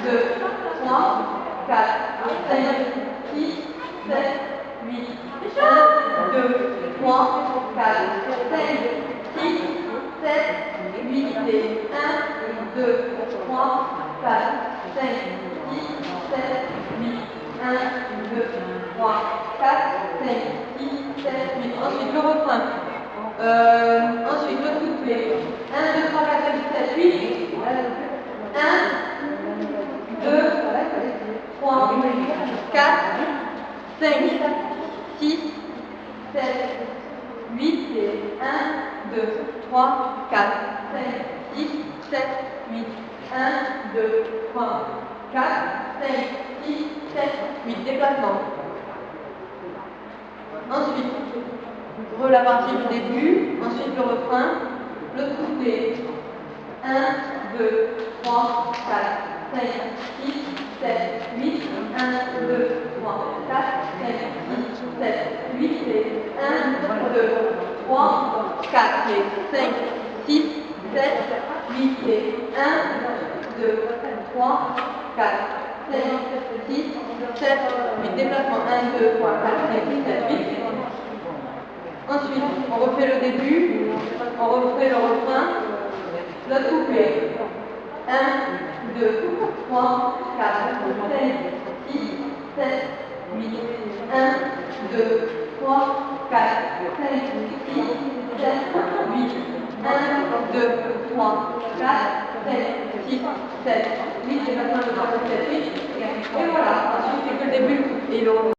2, 3, 4, 5, 6, 7, 8, 1, 2, 3, 4, 5, 6, 7, 8 et 1, 2, 3, 4, 5, 6, 7, 8, 1, 2, 3, 4, 5, 6, 7, 8. Ensuite le refrain. Ensuite le couplet. 1, 2, 3, 4, 5, 6, 7, 8. 1, 2, 3, 4, 5, 6, 7, 8 et 1, 2, 3, 4, 5, 6, 7, 8. 1, 2, 3, 4, 5, 6, 7, 8. Déplacement. Ensuite, la partie du début, ensuite le refrain, le couplet. 1, 2, 3, 4, 5, 6, 7, 8, 1, 2, 3, 4, 5, 6, 7, 8 et 1, 2, 3, 4 et 5, 6, 7, 8 et 1, 2, 3, 4, 5, 6, 7, 8. Déplacement 1, 2, 3, 4, 5, 6, 7, 8. Ensuite, on refait le début, on refait le refrain, le couplet. 1, 2, 3, 4, 5, 6, 7, 8. 1, 2, 3, 4, 5, 6, 7, 8. 1, 2, 3, 4, 5, 6, 7, 8. Et maintenant le 3, 7, 8. Et voilà. Ensuite, c'est que le début et le